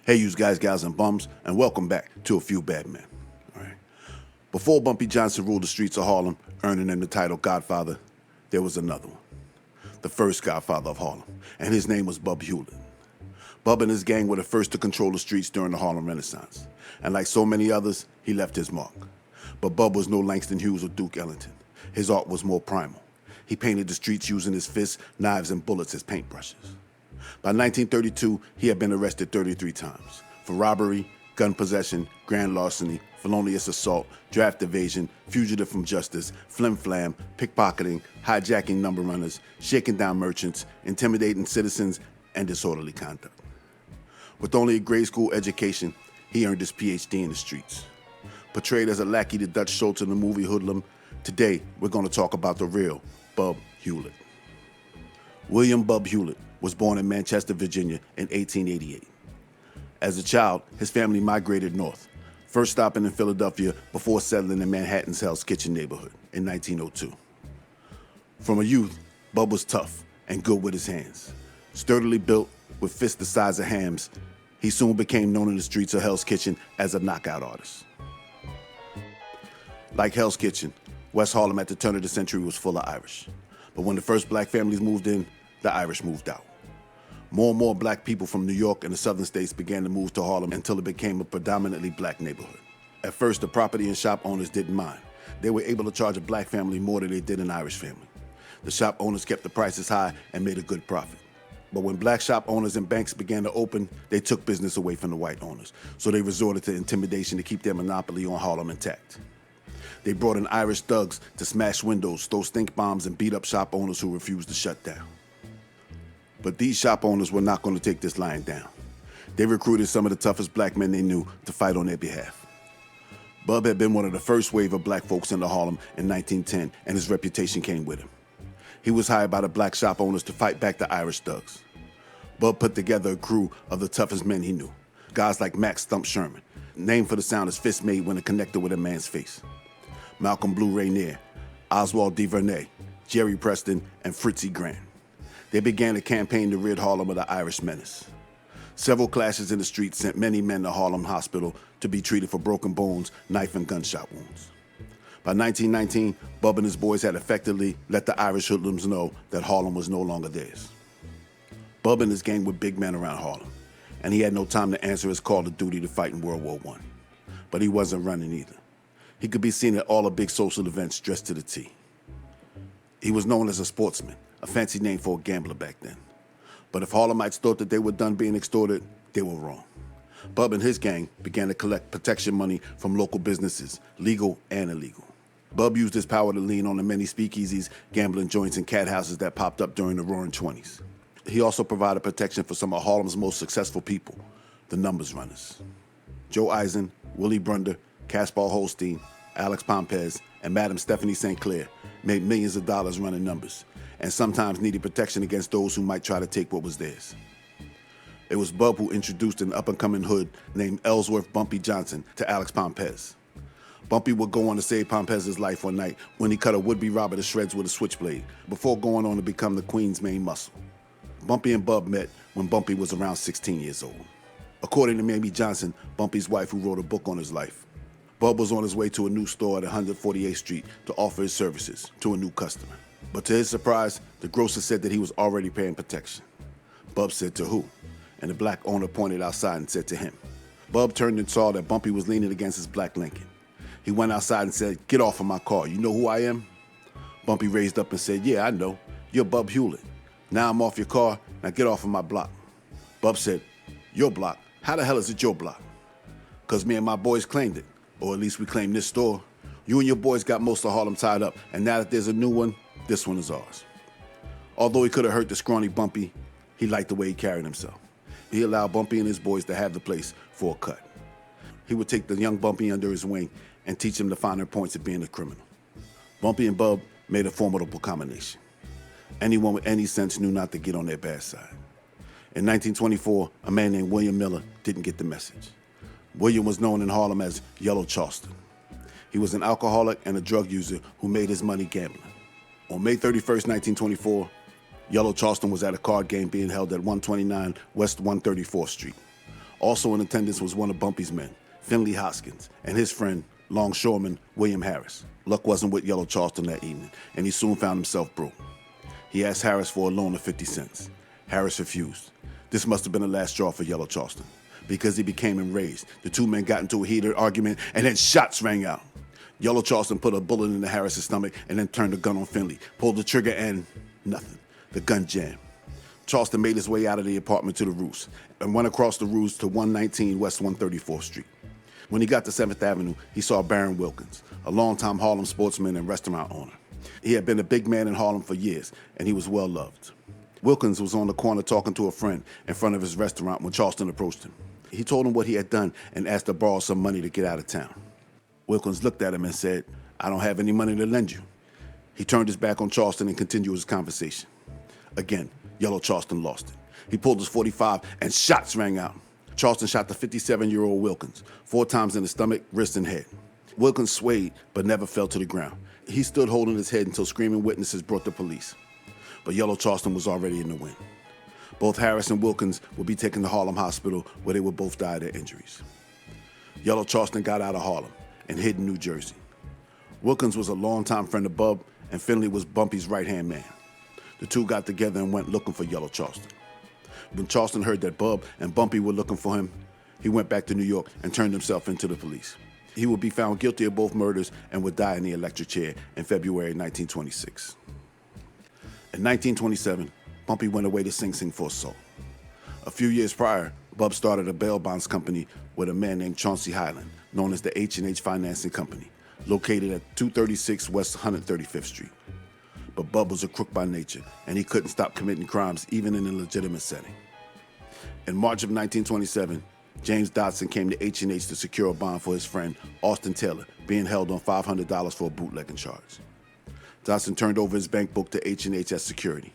Hey, you guys, gals, and bums, and welcome back to A Few Bad Men. All right. Before Bumpy Johnson ruled the streets of Harlem, earning him the title Godfather, there was another one. The first Godfather of Harlem, and his name was Bub Hewlett. Bub and his gang were the first to control the streets during the Harlem Renaissance, and like so many others, he left his mark. But Bub was no Langston Hughes or Duke Ellington. His art was more primal. He painted the streets using his fists, knives, and bullets as paintbrushes. By 1932, he had been arrested 33 times for robbery, gun possession, grand larceny, felonious assault, draft evasion, fugitive from justice, flim-flam, pickpocketing, hijacking number runners, shaking down merchants, intimidating citizens, and disorderly conduct. With only a grade school education, he earned his PhD in the streets. Portrayed as a lackey to Dutch Schultz in the movie Hoodlum, today we're going to talk about the real Bub Hewlett. William Bub Hewlett was born in Manchester, Virginia in 1888. As a child, his family migrated north, first stopping in Philadelphia before settling in Manhattan's Hell's Kitchen neighborhood in 1902. From a youth, Bub was tough and good with his hands. Sturdily built, with fists the size of hams, he soon became known in the streets of Hell's Kitchen as a knockout artist. Like Hell's Kitchen, West Harlem at the turn of the century was full of Irish. But when the first black families moved in, the Irish moved out. More and more black people from New York and the southern states began to move to Harlem until it became a predominantly black neighborhood. At first, the property and shop owners didn't mind. They were able to charge a black family more than they did an Irish family. The shop owners kept the prices high and made a good profit. But when black shop owners and banks began to open, they took business away from the white owners. So they resorted to intimidation to keep their monopoly on Harlem intact. They brought in Irish thugs to smash windows, throw stink bombs, and beat up shop owners who refused to shut down. But these shop owners were not going to take this lying down. They recruited some of the toughest black men they knew to fight on their behalf. Bub had been one of the first wave of black folks into Harlem in 1910, and his reputation came with him. He was hired by the black shop owners to fight back the Irish thugs. Bub put together a crew of the toughest men he knew, guys like Max Stump Sherman, named for the sound his fist made when it connected with a man's face, Malcolm Blue Rainier, Oswald DuVernay, Jerry Preston, and Fritzy Grant. They began a campaign to rid Harlem of the Irish menace. Several clashes in the streets sent many men to Harlem Hospital to be treated for broken bones, knife and gunshot wounds. By 1919, Bub and his boys had effectively let the Irish hoodlums know that Harlem was no longer theirs. Bub and his gang were big men around Harlem, and he had no time to answer his call to duty to fight in World War I. But he wasn't running either. He could be seen at all the big social events dressed to the T. He was known as a sportsman, a fancy name for a gambler back then. But if Harlemites thought that they were done being extorted, they were wrong. Bub and his gang began to collect protection money from local businesses, legal and illegal. Bub used his power to lean on the many speakeasies, gambling joints, and cat houses that popped up during the Roaring '20s. He also provided protection for some of Harlem's most successful people, the numbers runners. Joe Eisen, Willie Brunder, Caspar Holstein, Alex Pompez, and Madam Stephanie St. Clair made millions of dollars running numbers, and sometimes needed protection against those who might try to take what was theirs. It was Bub who introduced an up-and-coming hood named Ellsworth Bumpy Johnson to Alex Pompez. Bumpy would go on to save Pompez's life one night when he cut a would-be robber to shreds with a switchblade, before going on to become the Queen's main muscle. Bumpy and Bub met when Bumpy was around 16 years old. According to Mamie Johnson, Bumpy's wife, who wrote a book on his life, Bub was on his way to a new store at 148th Street to offer his services to a new customer. But to his surprise, the grocer said that he was already paying protection. Bub said to who? And the black owner pointed outside and said to him. Bub turned and saw that Bumpy was leaning against his black Lincoln. He went outside and said, "Get off of my car. You know who I am?" Bumpy raised up and said, "Yeah, I know. You're Bub Hewlett. Now I'm off your car. Now get off of my block." Bub said, "Your block? How the hell is it your block?" "'Cause me and my boys claimed it. Or at least we claimed this store. You and your boys got most of Harlem tied up, and now that there's a new one, this one is ours." Although he could have hurt the scrawny Bumpy, he liked the way he carried himself. He allowed Bumpy and his boys to have the place for a cut. He would take the young Bumpy under his wing and teach him the finer points of being a criminal. Bumpy and Bub made a formidable combination. Anyone with any sense knew not to get on their bad side. In 1924, a man named William Miller didn't get the message. William was known in Harlem as Yellow Charleston. He was an alcoholic and a drug user who made his money gambling. On May 31st, 1924, Yellow Charleston was at a card game being held at 129 West 134th Street. Also in attendance was one of Bumpy's men, Finley Hoskins, and his friend, longshoreman William Harris. Luck wasn't with Yellow Charleston that evening, and he soon found himself broke. He asked Harris for a loan of 50 cents. Harris refused. This must have been the last straw for Yellow Charleston, because he became enraged. The two men got into a heated argument, and then shots rang out. Yellow Charleston put a bullet into Harris's stomach and then turned the gun on Finley, pulled the trigger, and nothing. The gun jammed. Charleston made his way out of the apartment to the roofs and went across the roofs to 119 West 134th Street. When he got to 7th Avenue, he saw Baron Wilkins, a longtime Harlem sportsman and restaurant owner. He had been a big man in Harlem for years, and he was well loved. Wilkins was on the corner talking to a friend in front of his restaurant when Charleston approached him. He told him what he had done and asked to borrow some money to get out of town. Wilkins looked at him and said, "I don't have any money to lend you." He turned his back on Charleston and continued his conversation. Again, Yellow Charleston lost it. He pulled his .45 and shots rang out. Charleston shot the 57-year-old Wilkins 4 times in the stomach, wrist, and head. Wilkins swayed but never fell to the ground. He stood holding his head until screaming witnesses brought the police. But Yellow Charleston was already in the wind. Both Harris and Wilkins would be taken to Harlem Hospital, where they would both die of their injuries. Yellow Charleston got out of Harlem and hid in New Jersey. Wilkins was a longtime friend of Bub, and Finley was Bumpy's right-hand man. The two got together and went looking for Yellow Charleston. When Charleston heard that Bub and Bumpy were looking for him, he went back to New York and turned himself into the police. He would be found guilty of both murders and would die in the electric chair in February 1926. In 1927, Bumpy went away to Sing Sing for assault. A few years prior, Bub started a bail bonds company with a man named Chauncey Highland, known as the H&H Financing Company, located at 236 West 135th Street. But Bub was a crook by nature, and he couldn't stop committing crimes even in a legitimate setting. In March of 1927, James Dodson came to H&H to secure a bond for his friend, Austin Taylor, being held on $500 for a bootlegging charge. Dodson turned over his bank book to H&H as security.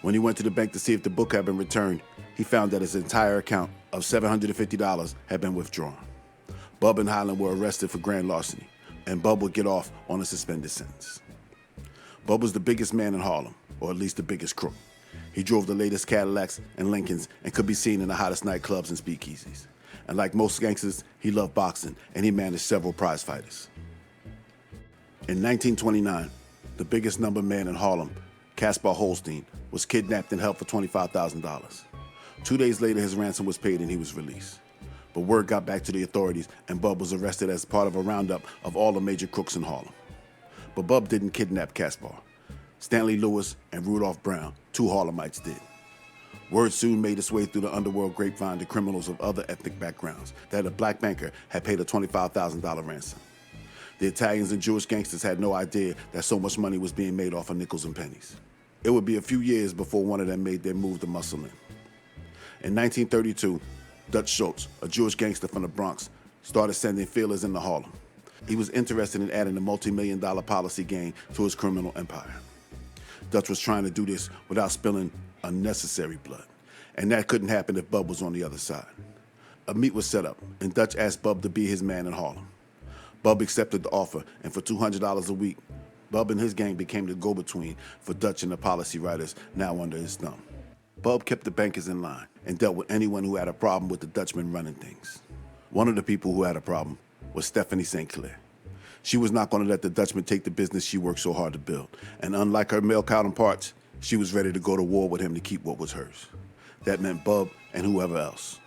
When he went to the bank to see if the book had been returned, he found that his entire account of $750 had been withdrawn. Bub and Highland were arrested for grand larceny, and Bub would get off on a suspended sentence. Bub was the biggest man in Harlem, or at least the biggest crook. He drove the latest Cadillacs and Lincolns and could be seen in the hottest nightclubs and speakeasies. And like most gangsters, he loved boxing, and he managed several prize fighters. In 1929, the biggest number man in Harlem, Caspar Holstein, was kidnapped and held for $25,000. 2 days later, his ransom was paid and he was released. But word got back to the authorities, and Bub was arrested as part of a roundup of all the major crooks in Harlem. But Bub didn't kidnap Caspar. Stanley Lewis and Rudolph Brown, 2 Harlemites, did. Word soon made its way through the underworld grapevine to criminals of other ethnic backgrounds that a black banker had paid a $25,000 ransom. The Italians and Jewish gangsters had no idea that so much money was being made off of nickels and pennies. It would be a few years before one of them made their move to Musselman. In 1932, Dutch Schultz, a Jewish gangster from the Bronx, started sending feelers into Harlem. He was interested in adding a multi-million-dollar policy gang to his criminal empire. Dutch was trying to do this without spilling unnecessary blood, and that couldn't happen if Bub was on the other side. A meet was set up, and Dutch asked Bub to be his man in Harlem. Bub accepted the offer, and for $200 a week, Bub and his gang became the go-between for Dutch and the policy writers now under his thumb. Bub kept the bankers in line and dealt with anyone who had a problem with the Dutchman running things. One of the people who had a problem was Stephanie St. Clair. She was not going to let the Dutchman take the business she worked so hard to build, and unlike her male counterparts, she was ready to go to war with him to keep what was hers. That meant Bub and whoever else.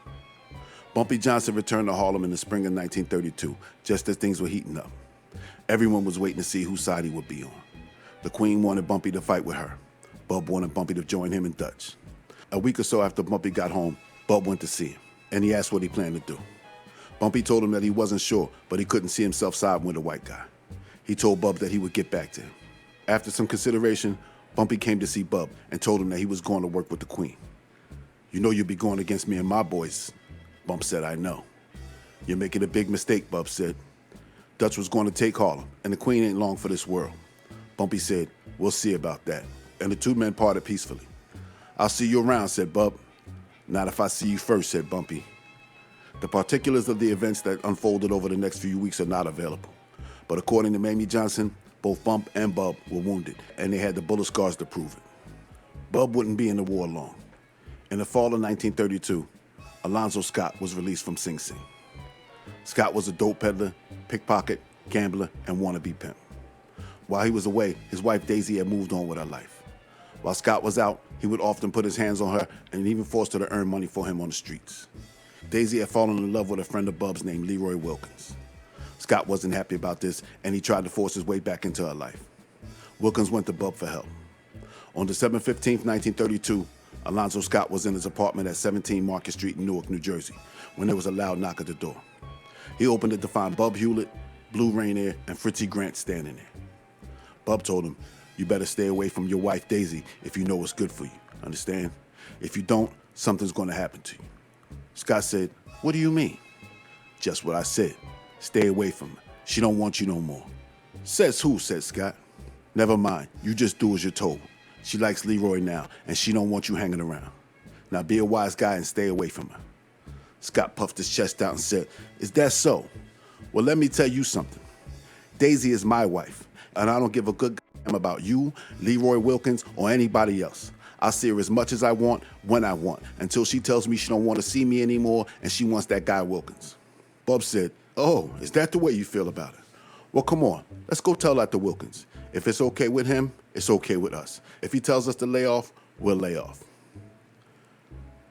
Bumpy Johnson returned to Harlem in the spring of 1932, just as things were heating up. Everyone was waiting to see whose side he would be on. The Queen wanted Bumpy to fight with her. Bub wanted Bumpy to join him and Dutch. A week or so after Bumpy got home, Bub went to see him, and he asked what he planned to do. Bumpy told him that he wasn't sure, but he couldn't see himself siding with a white guy. He told Bub that he would get back to him. After some consideration, Bumpy came to see Bub and told him that he was going to work with the Queen. "You know you'll be going against me and my boys." Bump said, "I know." "You're making a big mistake," Bub said. Dutch was going to take Harlem, and the Queen ain't long for this world. Bumpy said, "We'll see about that." And the two men parted peacefully. "I'll see you around," said Bub. "Not if I see you first," said Bumpy. The particulars of the events that unfolded over the next few weeks are not available. But according to Mamie Johnson, both Bump and Bub were wounded, and they had the bullet scars to prove it. Bub wouldn't be in the war long. In the fall of 1932, Alonzo Scott was released from Sing Sing. Scott was a dope peddler, pickpocket, gambler, and wannabe pimp. While he was away, his wife Daisy had moved on with her life. While Scott was out, he would often put his hands on her and even forced her to earn money for him on the streets. Daisy had fallen in love with a friend of Bub's named Leroy Wilkins. Scott wasn't happy about this, and he tried to force his way back into her life. Wilkins went to Bub for help. On December 15, 1932, Alonzo Scott was in his apartment at 17 Market Street in Newark, New Jersey, when there was a loud knock at the door. He opened it to find Bub Hewlett, Blue Rainier, and Fritzy Grant standing there. Bub told him, "You better stay away from your wife Daisy if you know what's good for you, understand? If you don't, something's gonna happen to you." Scott said, "What do you mean?" "Just what I said. Stay away from her. She don't want you no more." "Says who?" said Scott. "Never mind. You just do as you're told. She likes Leroy now, and she don't want you hanging around. Now be a wise guy and stay away from her." Scott puffed his chest out and said, "Is that so? Well, let me tell you something. Daisy is my wife, and I don't give a good damn about you, Leroy Wilkins, or anybody else. I'll see her as much as I want, when I want, until she tells me she don't want to see me anymore and she wants that guy Wilkins." Bub said, "Oh, is that the way you feel about it? Well, come on, let's go tell that to Wilkins. If it's okay with him, it's okay with us. If he tells us to lay off, we'll lay off."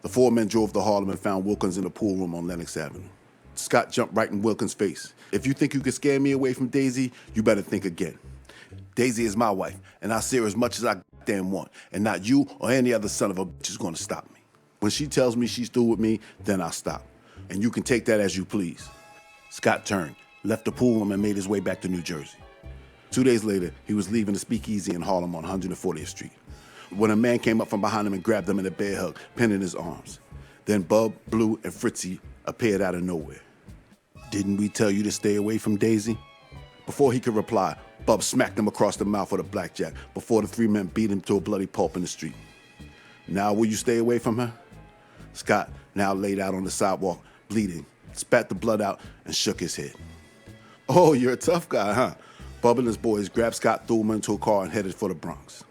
The four men drove to Harlem and found Wilkins in the pool room on Lenox Avenue. Scott jumped right in Wilkins' face. "If you think you can scare me away from Daisy, you better think again. Daisy is my wife, and I'll see her as much as I damn want, and not you or any other son of a bitch is gonna stop me. When she tells me she's through with me, then I'll stop. And you can take that as you please." Scott turned, left the pool room, and made his way back to New Jersey. 2 days later, he was leaving the speakeasy in Harlem on 140th Street, when a man came up from behind him and grabbed him in a bear hug, pinning his arms. Then Bub, Blue, and Fritzy appeared out of nowhere. "Didn't we tell you to stay away from Daisy?" Before he could reply, Bub smacked him across the mouth with a blackjack before the three men beat him to a bloody pulp in the street. "Now will you stay away from her?" Scott, now laid out on the sidewalk, bleeding, spat the blood out and shook his head. "Oh, you're a tough guy, huh?" Bub and his boys grabbed Scott, threw him into a car, and headed for the Bronx.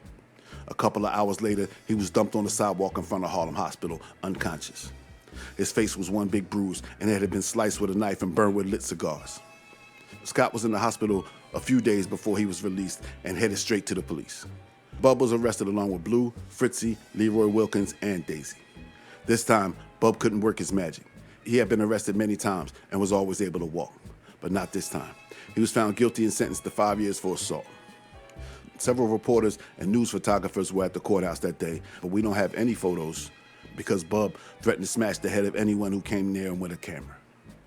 A couple of hours later, he was dumped on the sidewalk in front of Harlem Hospital, unconscious. His face was one big bruise, and it had been sliced with a knife and burned with lit cigars. Scott was in the hospital a few days before he was released and headed straight to the police. Bub was arrested along with Blue, Fritzy, Leroy Wilkins, and Daisy. This time, Bub couldn't work his magic. He had been arrested many times and was always able to walk, but not this time. He was found guilty and sentenced to 5 years for assault. Several reporters and news photographers were at the courthouse that day, but we don't have any photos because Bub threatened to smash the head of anyone who came near him with a camera.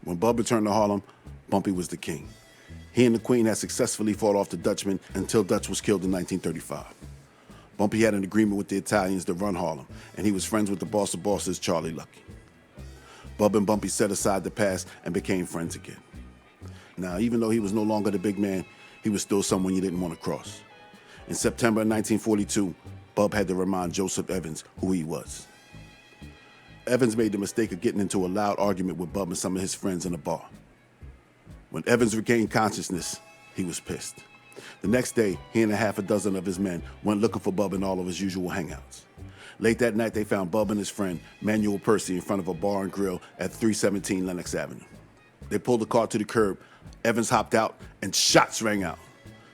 When Bub returned to Harlem, Bumpy was the king. He and the Queen had successfully fought off the Dutchman until Dutch was killed in 1935. Bumpy had an agreement with the Italians to run Harlem, and he was friends with the boss of bosses, Charlie Lucky. Bub and Bumpy set aside the past and became friends again. Now, even though he was no longer the big man, he was still someone you didn't want to cross. In September 1942, Bub had to remind Joseph Evans who he was. Evans made the mistake of getting into a loud argument with Bub and some of his friends in a bar. When Evans regained consciousness, he was pissed. The next day, he and a half a dozen of his men went looking for Bub in all of his usual hangouts. Late that night, they found Bub and his friend, Manuel Percy, in front of a bar and grill at 317 Lenox Avenue. They pulled the car to the curb. Evans hopped out, and shots rang out.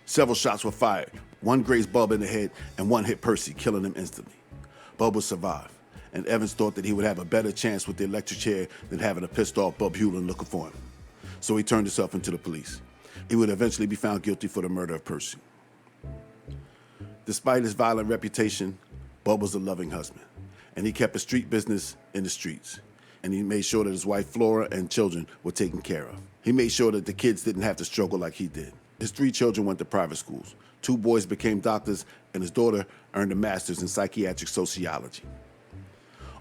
Several shots were fired. One grazed Bub in the head, and one hit Percy, killing him instantly. Bub would survive, and Evans thought that he would have a better chance with the electric chair than having a pissed-off Bub Hewlett looking for him. So he turned himself into the police. He would eventually be found guilty for the murder of Percy. Despite his violent reputation, Bub was a loving husband, and he kept his street business in the streets, and he made sure that his wife Flora and children were taken care of. He made sure that the kids didn't have to struggle like he did. His 3 children went to private schools. 2 boys became doctors, and his daughter earned a master's in psychiatric sociology.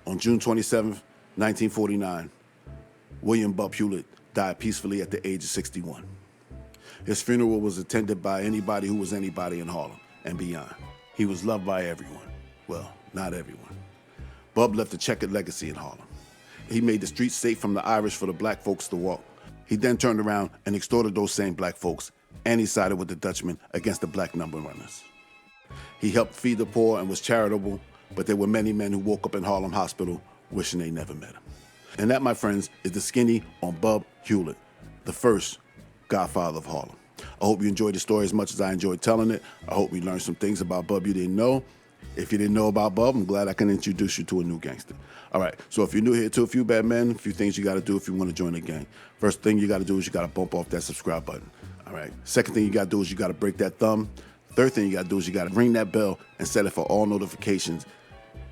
On June 27, 1949, William Bub Hewlett died peacefully at the age of 61. His funeral was attended by anybody who was anybody in Harlem and beyond. He was loved by everyone. Well, not everyone. Bub left a checkered legacy in Harlem. He made the streets safe from the Irish for the black folks to walk. He then turned around and extorted those same black folks, and he sided with the Dutchman against the black number runners. He helped feed the poor and was charitable, but there were many men who woke up in Harlem Hospital wishing they never met him. And that, my friends, is the skinny on Bub Hewlett, the first Godfather of Harlem. I hope you enjoyed the story as much as I enjoyed telling it. I hope you learned some things about Bub you didn't know. If you didn't know about Bub, I'm glad I can introduce you to a new gangster. All right, so if you're new here to A Few Bad Men, a few things you got to do if you want to join the gang. First thing you got to do is you got to bump off that subscribe button. All right, second thing you got to do is you got to break that thumb. Third thing you got to do is you got to ring that bell and set it for all notifications.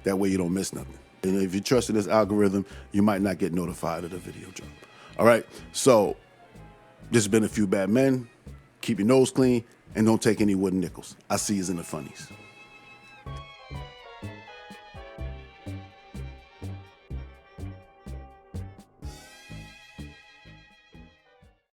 That way you don't miss nothing. And if you trust in this algorithm, you might not get notified of the video drop. All right, so this has been A Few Bad Men. Keep your nose clean and don't take any wooden nickels. I see you in the funnies.